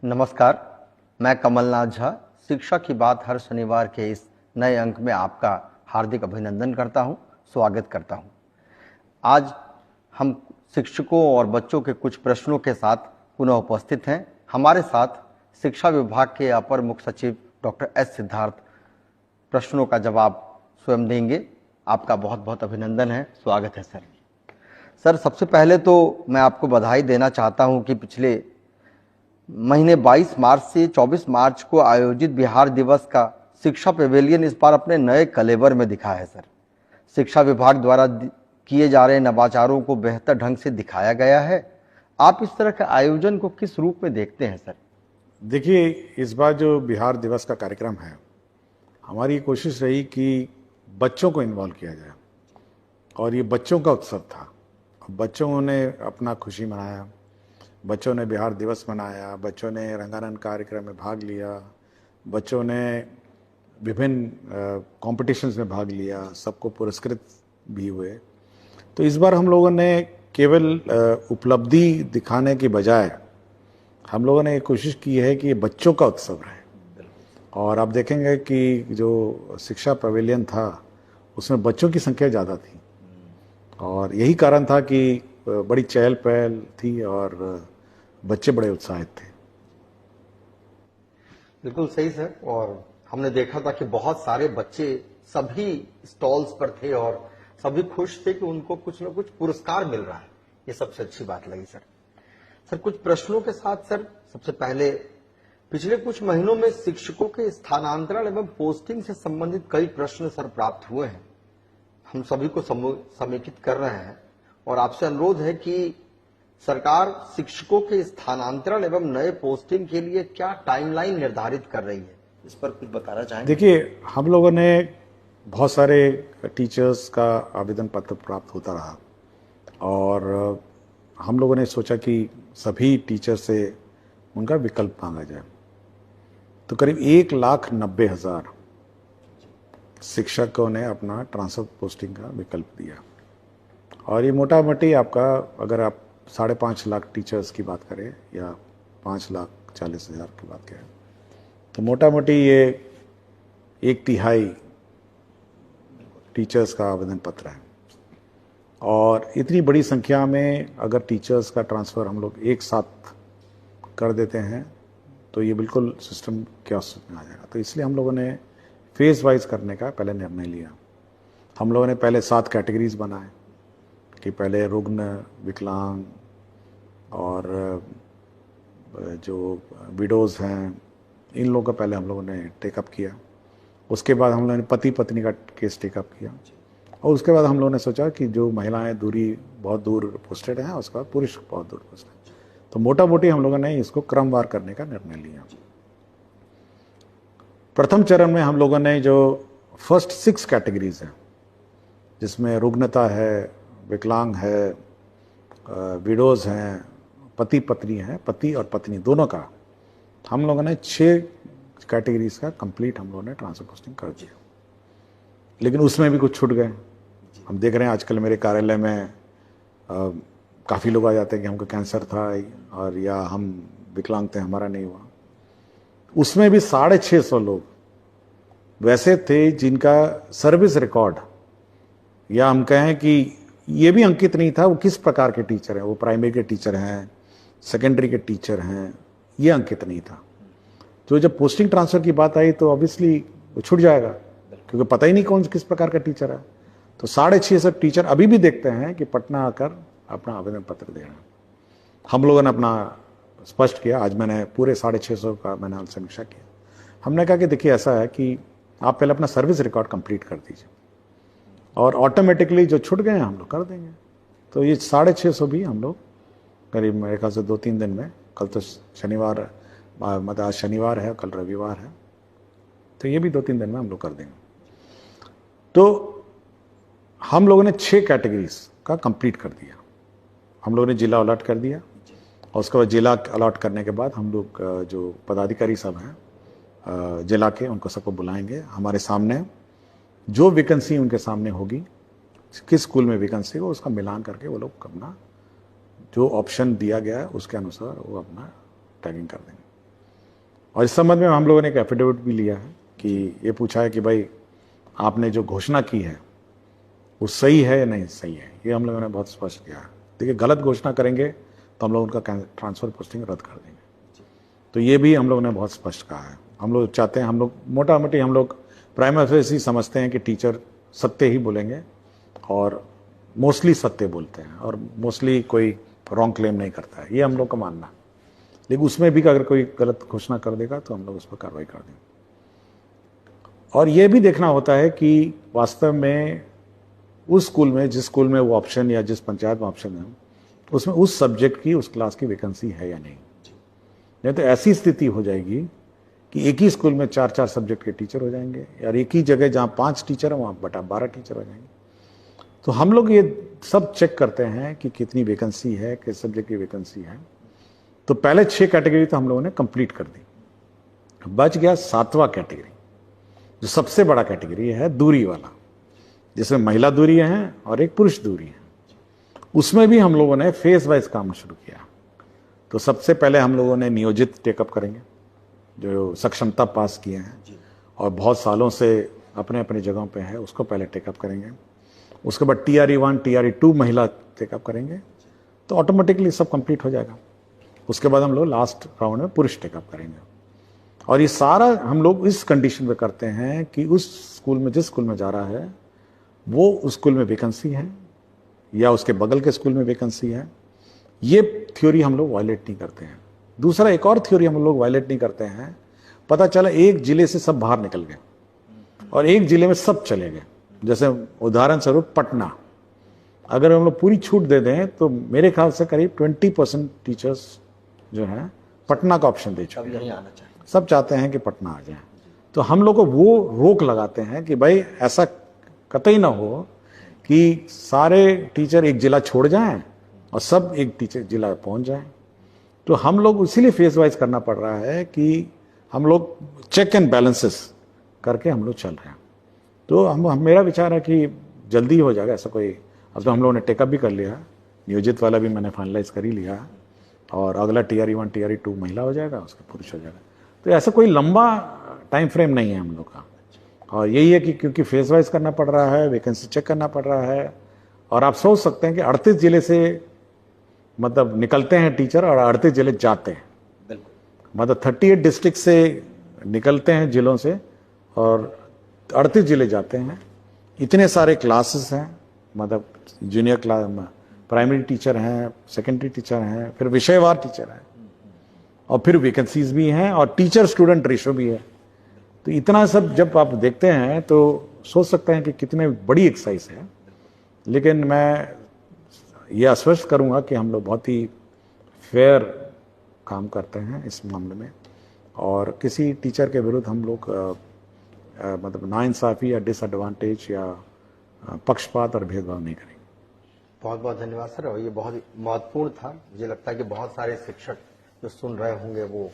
नमस्कार, मैं कमलनाथ झा। शिक्षा की बात हर शनिवार के इस नए अंक में आपका हार्दिक अभिनंदन करता हूं, स्वागत करता हूं। आज हम शिक्षकों और बच्चों के कुछ प्रश्नों के साथ पुनः उपस्थित हैं। हमारे साथ शिक्षा विभाग के अपर मुख्य सचिव डॉक्टर एस सिद्धार्थ प्रश्नों का जवाब स्वयं देंगे। आपका बहुत बहुत अभिनंदन है, स्वागत है सर। सर, सबसे पहले तो मैं आपको बधाई देना चाहता हूं कि पिछले महीने 22 मार्च से 24 मार्च को आयोजित बिहार दिवस का शिक्षा पेवेलियन इस बार अपने नए कलेवर में दिखा है सर। शिक्षा विभाग द्वारा किए जा रहे नवाचारों को बेहतर ढंग से दिखाया गया है। आप इस तरह के आयोजन को किस रूप में देखते हैं सर? देखिए, इस बार जो बिहार दिवस का कार्यक्रम है, हमारी कोशिश रही कि बच्चों को इन्वॉल्व किया जाए और ये बच्चों का उत्सव था। बच्चों ने अपना खुशी मनाया, बच्चों ने बिहार दिवस मनाया, बच्चों ने रंगारंग कार्यक्रम में भाग लिया, बच्चों ने विभिन्न कॉम्पिटिशन्स में भाग लिया, सबको पुरस्कृत भी हुए। तो इस बार हम लोगों ने केवल उपलब्धि दिखाने की बजाय हम लोगों ने कोशिश की है कि ये बच्चों का उत्सव रहे। और आप देखेंगे कि जो शिक्षा पवेलियन था उसमें बच्चों की संख्या ज़्यादा थी और यही कारण था कि बड़ी चहल पहल थी और बच्चे बड़े उत्साहित थे। बिल्कुल सही सर। और हमने देखा था कि बहुत सारे बच्चे सभी स्टॉल्स पर थे और सभी खुश थे कि उनको कुछ न कुछ पुरस्कार मिल रहा है। ये सबसे अच्छी बात लगी सर। सर, कुछ प्रश्नों के साथ सर, सबसे पहले पिछले कुछ महीनों में शिक्षकों के स्थानांतरण एवं पोस्टिंग से संबंधित कई प्रश्न सर प्राप्त हुए हैं। हम सभी को समेकित कर रहे हैं और आपसे अनुरोध है कि सरकार शिक्षकों के स्थानांतरण एवं नए पोस्टिंग के लिए क्या टाइमलाइन निर्धारित कर रही है, इस पर कुछ बताना चाहेंगे? देखिए, हम लोगों ने बहुत सारे टीचर्स का आवेदन पत्र प्राप्त होता रहा और हम लोगों ने सोचा कि सभी टीचर से उनका विकल्प मांगा जाए। तो करीब 1,90,000 शिक्षकों ने अपना ट्रांसफर पोस्टिंग का विकल्प दिया और ये मोटा मोटी आपका, अगर आप 5.5 लाख टीचर्स की बात करें या 5,40,000 की बात करें, तो मोटा मोटी ये 1/3 टीचर्स का आवेदन पत्र है। और इतनी बड़ी संख्या में अगर टीचर्स का ट्रांसफ़र हम लोग एक साथ कर देते हैं तो ये बिल्कुल सिस्टम कैओस में आ जाएगा। तो इसलिए हम लोगों ने फेज वाइज करने का पहले निर्णय लिया। हम लोगों ने पहले 7 कैटेगरीज बनाए कि पहले रुग्ण, विकलांग और जो विडोज़ हैं, इन लोगों का पहले हम लोगों ने टेकअप किया। उसके बाद हम लोगों ने पति पत्नी का केस टेकअप किया और उसके बाद हम लोगों ने सोचा कि जो महिलाएं बहुत दूर पोस्टेड हैं, उसके बाद पुरुष बहुत दूर पोस्टेड। तो मोटा मोटी हम लोगों ने इसको क्रमवार करने का निर्णय लिया। प्रथम चरण में हम लोगों ने जो फर्स्ट 6 कैटेगरीज हैं, जिसमें रुग्णता है, विकलांग है, विडोज़ हैं, पति पत्नी हैं, पति और पत्नी दोनों का, हम लोगों ने 6 कैटेगरीज का कंप्लीट हम लोगों ने ट्रांसफर पोस्टिंग कर दिया। लेकिन उसमें भी कुछ छूट गए। हम देख रहे हैं आजकल मेरे कार्यालय में काफ़ी लोग आ जाते हैं कि हमको कैंसर था और या हम विकलांग थे, हमारा नहीं हुआ। उसमें भी 650 लोग वैसे थे जिनका सर्विस रिकॉर्ड, या हम कहें कि ये भी अंकित नहीं था वो किस प्रकार के टीचर हैं, वो प्राइमरी के टीचर हैं, सेकेंडरी के टीचर हैं, ये अंकित नहीं था। तो जब पोस्टिंग ट्रांसफ़र की बात आई तो ऑब्वियसली वो छूट जाएगा, क्योंकि पता ही नहीं कौन किस प्रकार का टीचर है। तो 650 टीचर अभी भी देखते हैं कि पटना आकर अपना आवेदन पत्र देना। हम लोगों ने अपना स्पष्ट किया। आज मैंने पूरे 650 का मैंने समीक्षा किया। हमने कहा कि देखिए, ऐसा है कि आप पहले अपना सर्विस रिकॉर्ड कंप्लीट कर दीजिए और ऑटोमेटिकली जो छूट गए हैं हम लोग कर देंगे। तो ये 650 भी हम लोग करीब मेरे ख्याल से 2-3 दिन में, कल तो शनिवार, मतलब आज शनिवार है, कल रविवार है, तो ये भी 2-3 दिन में हम लोग कर देंगे। तो हम लोगों ने 6 कैटेगरीज का कंप्लीट कर दिया। हम लोगों ने जिला अलॉट कर दिया और उसके बाद जिला अलॉट करने के बाद हम लोग जो पदाधिकारी सब हैं जिला के, उनको सबको बुलाएंगे। हमारे सामने जो वैकेंसी उनके सामने होगी, किस स्कूल में वैकेंसी हो, उसका मिलान करके वो लोग अपना जो ऑप्शन दिया गया है उसके अनुसार वो अपना टैगिंग कर देंगे। और इस संबंध में हम लोगों ने एक एफिडेविट भी लिया है कि ये पूछा है कि भाई आपने जो घोषणा की है वो सही है या नहीं सही है, ये हम लोगों ने बहुत स्पष्ट किया है। देखिए, गलत घोषणा करेंगे तो हम लोग उनका ट्रांसफर पोस्टिंग रद्द कर देंगे, तो ये भी हम लोगों ने बहुत स्पष्ट कहा है। हम लोग चाहते हैं, हम लोग मोटा मोटी हम लोग प्राइमरी फेस समझते हैं कि टीचर सत्य ही बोलेंगे और मोस्टली सत्य बोलते हैं और मोस्टली कोई रॉन्ग क्लेम नहीं करता है, ये हम लोग का मानना है। लेकिन उसमें भी अगर कोई गलत घोषणा कर देगा तो हम लोग उस पर कार्रवाई कर देंगे। और ये भी देखना होता है कि वास्तव में उस स्कूल में, जिस स्कूल में वो ऑप्शन या जिस पंचायत में ऑप्शन है, उसमें उस सब्जेक्ट की, उस क्लास की वैकेंसी है या नहीं तो ऐसी स्थिति हो जाएगी कि एक ही स्कूल में 4-4 सब्जेक्ट के टीचर हो जाएंगे, और एक ही जगह जहाँ 5 टीचर है वहाँ बटा 12 टीचर हो जाएंगे। तो हम लोग ये सब चेक करते हैं कि कितनी वैकेंसी है, किस सब्जेक्ट की वैकेंसी है। तो पहले 6 कैटेगरी तो हम लोगों ने कंप्लीट कर दी। बच गया 7वां कैटेगरी, जो सबसे बड़ा कैटेगरी है, दूरी वाला, जिसमें महिला दूरी है और एक पुरुष दूरी है। उसमें भी हम लोगों ने फेज वाइज काम शुरू किया। तो सबसे पहले हम लोगों ने नियोजित टेकअप करेंगे, जो सक्षमता पास किए हैं और बहुत सालों से अपने अपने जगहों पे है, उसको पहले टेकअप करेंगे। उसके बाद TRE1 TRE2 महिला टेकअप करेंगे, तो ऑटोमेटिकली सब कंप्लीट हो जाएगा। उसके बाद हम लोग लास्ट राउंड में पुरुष टेकअप करेंगे। और ये सारा हम लोग इस कंडीशन पे करते हैं कि उस स्कूल में, जिस स्कूल में जा रहा है वो उस स्कूल में वैकेंसी है या उसके बगल के स्कूल में वैकेंसी है। ये थ्योरी हम लोग वायलेट नहीं करते हैं। दूसरा, एक और थ्योरी हम लोग वायलेट नहीं करते हैं। पता चला एक जिले से सब बाहर निकल गए और एक जिले में सब चले गए, जैसे उदाहरण स्वरूप पटना। अगर हम लोग पूरी छूट दे दें तो मेरे ख्याल से करीब 20% टीचर्स जो हैं पटना का ऑप्शन दे चुके हैं। सब चाहते हैं कि पटना आ जाए। तो हम लोग को वो रोक लगाते हैं कि भाई ऐसा कतई ना हो कि सारे टीचर एक जिला छोड़ जाएं और सब एक टीचर जिला पहुंच जाएं। तो हम लोग इसीलिए फेज वाइज करना पड़ रहा है कि हम लोग चेक एंड बैलेंसेस करके हम लोग चल रहे हैं। तो हम मेरा विचार है कि जल्दी हो जाएगा ऐसा कोई। अब तो हम लोगों ने टेकअप भी कर लिया, नियोजित वाला भी मैंने फाइनलाइज कर ही लिया, और अगला TRE1 TRE2 महिला हो जाएगा, उसका पुरुष हो जाएगा। तो ऐसा कोई लंबा टाइम फ्रेम नहीं है हम लोग का। और यही है कि क्योंकि फेज वाइज करना पड़ रहा है, वैकेंसी चेक करना पड़ रहा है। और आप सोच सकते हैं कि 38 जिले से मतलब निकलते हैं टीचर और 38 जिले जाते हैं, मतलब 38 डिस्ट्रिक्ट से निकलते हैं जिलों से और 38 जिले जाते हैं। इतने सारे क्लासेस हैं, मतलब जूनियर क्लास, प्राइमरी टीचर हैं, सेकेंडरी टीचर हैं, फिर विषयवार टीचर हैं, और फिर वैकेंसीज भी हैं, और टीचर स्टूडेंट रेशो भी है। तो इतना सब जब आप देखते हैं तो सोच सकते हैं कि कितने बड़ी एक्सरसाइज है। लेकिन मैं ये आश्वस्त करूंगा कि हम लोग बहुत ही फेयर काम करते हैं इस मामले में, और किसी टीचर के विरुद्ध हम लोग मतलब नाइंसाफी या डिसएडवांटेज या पक्षपात और भेदभाव नहीं करेंगे। बहुत बहुत धन्यवाद सर। और ये बहुत ही महत्वपूर्ण था। मुझे लगता है कि बहुत सारे शिक्षक जो सुन रहे होंगे वो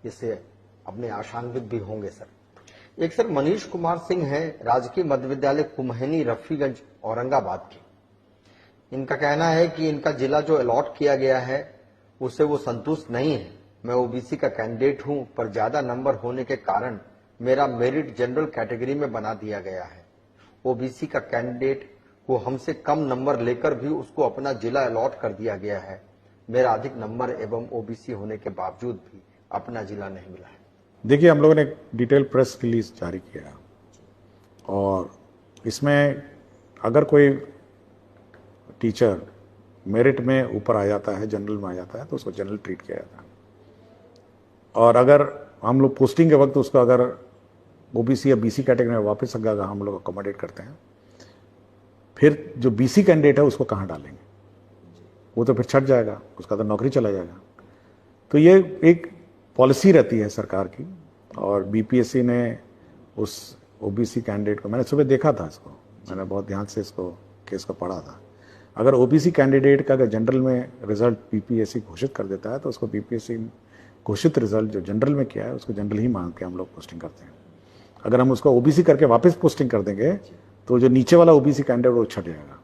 इससे अपने आशान्वित भी होंगे सर। एक सर मनीष कुमार सिंह है, राजकीय मध्य विद्यालय कुम्हनी रफीगंज औरंगाबाद के। इनका कहना है कि इनका जिला जो अलॉट किया गया है उससे वो संतुष्ट नहीं है। मैं ओबीसी का कैंडिडेट हूं, पर ज्यादा नंबर होने के कारण मेरा मेरिट जनरल कैटेगरी में बना दिया गया है। ओबीसी का कैंडिडेट को हमसे कम नंबर लेकर भी उसको अपना जिला अलॉट कर दिया गया है। मेरा अधिक नंबर एवं ओबीसी होने के बावजूद भी अपना जिला नहीं मिला है। देखिए, हम लोगों ने डिटेल प्रेस रिलीज जारी किया, और इसमें अगर कोई टीचर मेरिट में ऊपर आ जाता है, जनरल में आ जाता है, तो उसको जनरल ट्रीट किया जाता है। और अगर हम लोग पोस्टिंग के वक्त उसको अगर ओबीसी या बीसी कैटेगरी में वापस अगर हम लोग अकोमोडेट करते हैं, फिर जो बीसी कैंडिडेट है उसको कहाँ डालेंगे? वो तो फिर छट जाएगा, उसका तो नौकरी चला जाएगा। तो ये एक पॉलिसी रहती है सरकार की, और बीपीएससी ने उस ओबीसी कैंडिडेट को, मैंने सुबह देखा था इसको, मैंने बहुत ध्यान से इसको केस को पढ़ा था। अगर ओबीसी कैंडिडेट का अगर जनरल में रिजल्ट बीपीएससी घोषित कर देता है तो उसको बीपीएससी घोषित रिजल्ट जो जनरल में किया है उसको जनरल ही मान के हम लोग पोस्टिंग करते हैं। अगर हम उसको ओबीसी करके वापस पोस्टिंग कर देंगे तो जो नीचे वाला ओबीसी कैंडिडेट वो छट जाएगा।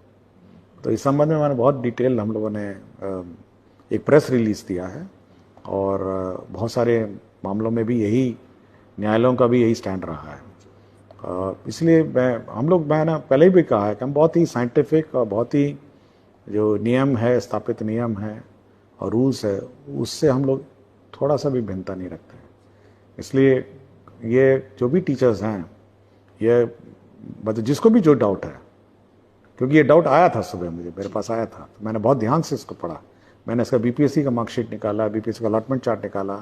तो इस संबंध में मैंने बहुत डिटेल हम लोगों ने एक प्रेस रिलीज दिया है, और बहुत सारे मामलों में भी यही, न्यायालयों का भी यही स्टैंड रहा है। इसलिए मैं ना पहले भी कहा है कि हम बहुत ही साइंटिफिक और बहुत ही जो नियम है, स्थापित नियम है और रूल्स है, उससे हम लोग थोड़ा सा भी भिन्नता नहीं रखते हैं। इसलिए ये जो भी टीचर्स हैं, ये मतलब जिसको भी जो डाउट है, क्योंकि ये डाउट आया था सुबह मेरे पास आया था, तो मैंने बहुत ध्यान से इसको पढ़ा। मैंने इसका बीपीएससी का मार्कशीट निकाला, बीपीएससी का अलॉटमेंट चार्ट निकाला,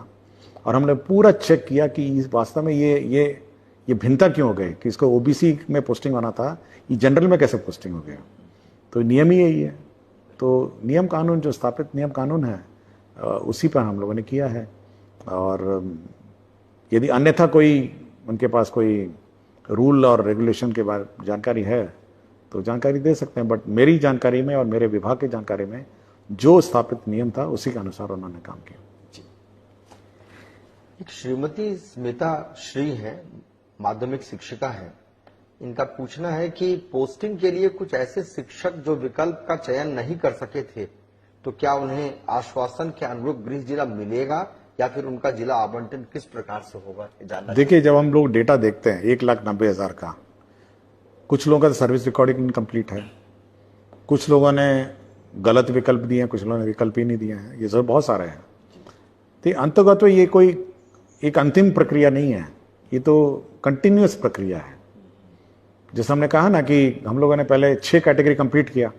और हमने पूरा चेक किया कि इस वास्तव में ये भिन्नता क्यों हो गई, कि इसको ओबीसी में पोस्टिंग होना था, ये जनरल में कैसे पोस्टिंग हो गया। तो नियम ही यही है। तो नियम कानून, जो स्थापित नियम कानून है, उसी पर हम लोगों ने किया है। और यदि अन्यथा कोई उनके पास कोई रूल और रेगुलेशन के बारे में जानकारी है तो जानकारी दे सकते हैं, बट मेरी जानकारी में और मेरे विभाग की जानकारी में जो स्थापित नियम था उसी के अनुसार उन्होंने काम किया। एक श्रीमती स्मिता श्री हैं, माध्यमिक शिक्षिका हैं। इनका पूछना है कि पोस्टिंग के लिए कुछ ऐसे शिक्षक जो विकल्प का चयन नहीं कर सके थे, तो क्या उन्हें आश्वासन के अनुरूप गृह जिला मिलेगा या फिर उनका जिला आवंटन किस प्रकार से होगा, जानना। देखिए, जब हम लोग डेटा देखते हैं 1,90,000 का, कुछ लोगों का सर्विस रिकॉर्डिंग इनकम्प्लीट है, कुछ लोगों ने गलत विकल्प दिए हैं, कुछ लोगों ने विकल्प ही नहीं दिए हैं, ये सब बहुत सारे हैं। तो अंततः तो ये कोई एक अंतिम प्रक्रिया नहीं है, ये तो कंटिन्यूअस प्रक्रिया है। जैसे हमने कहा ना कि हम लोगों ने पहले 6 कैटेगरी कंप्लीट किया,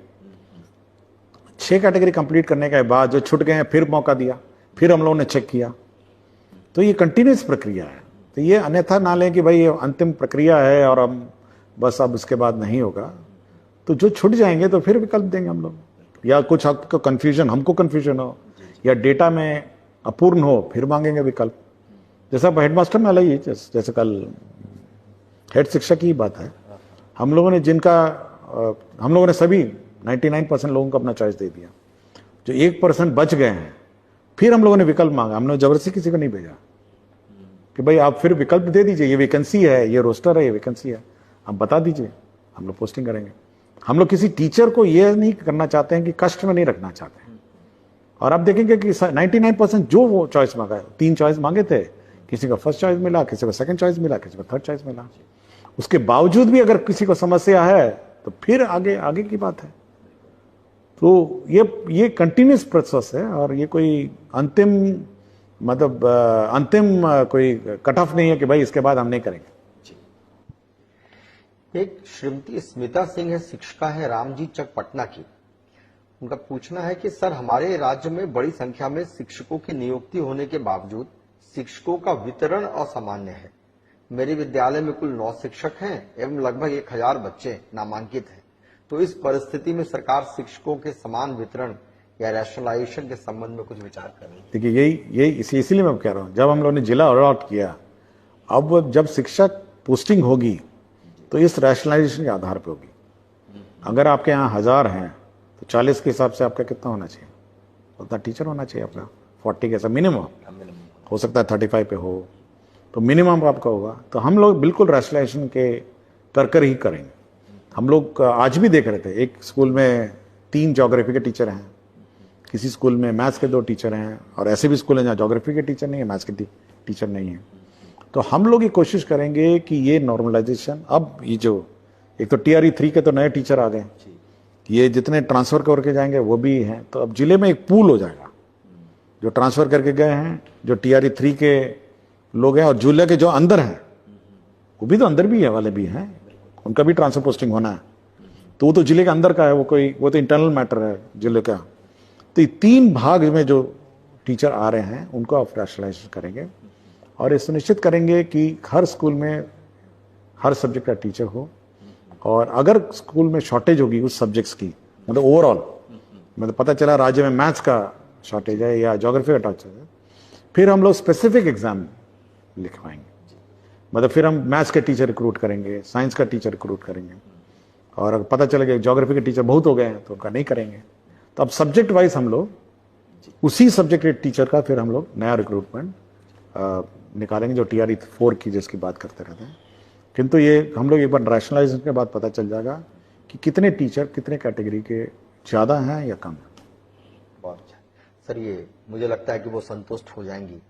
6 कैटेगरी कंप्लीट करने के बाद जो छूट गए हैं फिर मौका दिया, फिर हम लोगों ने चेक किया। तो ये कंटिन्यूअस प्रक्रिया है। तो ये अन्यथा ना लें कि भाई ये अंतिम प्रक्रिया है और हम बस अब उसके बाद नहीं होगा। तो जो छूट जाएंगे तो फिर विकल्प देंगे हम लोग, या कुछ आपको कन्फ्यूजन, हमको कन्फ्यूजन हो या डेटा में अपूर्ण हो, फिर मांगेंगे विकल्प। जैसा हेडमास्टर में अलग ही, जैसे कल हेड शिक्षक की बात है, हम लोगों ने सभी 99% लोगों को अपना चॉइस दे दिया। जो 1% बच गए हैं, फिर हम लोगों ने विकल्प मांगा। हमने जबरदस्ती किसी को नहीं भेजा कि भाई आप फिर विकल्प दे दीजिए, ये वैकेंसी है, ये रोस्टर है, ये वैकेंसी है, आप बता दीजिए, हम लोग पोस्टिंग करेंगे। हम लोग किसी टीचर को ये नहीं करना चाहते हैं कि कष्ट में नहीं रखना चाहते हैं। और आप देखेंगे कि 99% जो वो चॉइस मांगा है, 3 चॉइस मांगे थे, किसी को फर्स्ट चॉइस मिला, किसी को सेकंड चॉइस मिला, किसी को थर्ड चॉइस मिला। उसके बावजूद भी अगर किसी को समस्या है तो फिर आगे की बात है। तो ये कंटिन्यूस प्रोसेस है और ये कोई अंतिम कोई कट ऑफ नहीं है कि भाई इसके बाद हम नहीं करेंगे। एक श्रीमती स्मिता सिंह है, शिक्षिका है, रामजी चक पटना की। उनका पूछना है कि सर, हमारे राज्य में बड़ी संख्या में शिक्षकों की नियुक्ति होने के बावजूद शिक्षकों का वितरण असामान्य है। मेरे विद्यालय में कुल 9 शिक्षक हैं एवं लगभग 1000 बच्चे नामांकित हैं। तो इस परिस्थिति में सरकार शिक्षकों के समान वितरण या रैशनलाइजेशन के संबंध में कुछ विचार कर रही है। देखिए, इसीलिए मैं कह रहा हूँ, जब हम लोगों ने जिला अलॉट किया, अब जब शिक्षक पोस्टिंग होगी तो इस रैशनलाइजेशन के आधार पर होगी। अगर आपके यहाँ 1000 हैं तो 40 के हिसाब से आपका कितना होना चाहिए, उतना टीचर होना चाहिए अपना, 40 के हिसाब मिनिमम, हो सकता है 35 पे हो, तो मिनिमम आपका होगा। तो हम लोग बिल्कुल रैशनलाइजेशन के कर ही करेंगे। हम लोग आज भी देख रहे थे, एक स्कूल में 3 ज्योग्राफी के टीचर हैं, किसी स्कूल में मैथ्स के 2 टीचर हैं, और ऐसे भी स्कूल हैं जहाँ ज्योग्राफी के टीचर नहीं है, मैथ्स के टीचर नहीं है। तो हम लोग ये कोशिश करेंगे कि ये नॉर्मलाइजेशन, अब ये जो एक तो TRE 3 के तो नए टीचर आ गए, ये जितने ट्रांसफर करके जाएंगे वो भी हैं, तो अब जिले में एक पूल हो जाएगा। जो ट्रांसफर करके गए हैं, जो TRE 3 के लोग हैं, और जिले के जो अंदर हैं, वो भी तो अंदर भी है वाले भी हैं, उनका भी ट्रांसफर पोस्टिंग होना है। तो वो तो जिले के अंदर का है, वो तो इंटरनल मैटर है जिले का। तो ये 3 भाग में जो टीचर आ रहे हैं उनको आप रैशनलाइज करेंगे और ये सुनिश्चित करेंगे कि हर स्कूल में हर सब्जेक्ट का टीचर हो। और अगर स्कूल में शॉर्टेज होगी उस सब्जेक्ट्स की, मतलब ओवरऑल, मतलब पता चला राज्य में मैथ्स का शॉर्टेज है या ज्योग्राफी का शॉर्टेज है, फिर हम लोग स्पेसिफिक एग्जाम लिखवाएंगे। मतलब फिर हम मैथ्स के टीचर रिक्रूट करेंगे, साइंस का टीचर रिक्रूट करेंगे, और अगर पता चलेगा ज्योग्राफी के टीचर बहुत हो गए हैं तो उनका नहीं करेंगे। तो अब सब्जेक्ट वाइज हम लोग उसी सब्जेक्ट के टीचर का फिर हम लोग नया रिक्रूटमेंट निकालेंगे, जो TRE 4 की जिसकी बात करते रहते हैं। किंतु ये हम लोग एक बार रैशनलाइजेशन के बाद पता चल जाएगा कि कितने टीचर कितने कैटेगरी के ज़्यादा हैं या कम हैं। बहुत अच्छा सर, ये मुझे लगता है कि वो संतुष्ट हो जाएंगी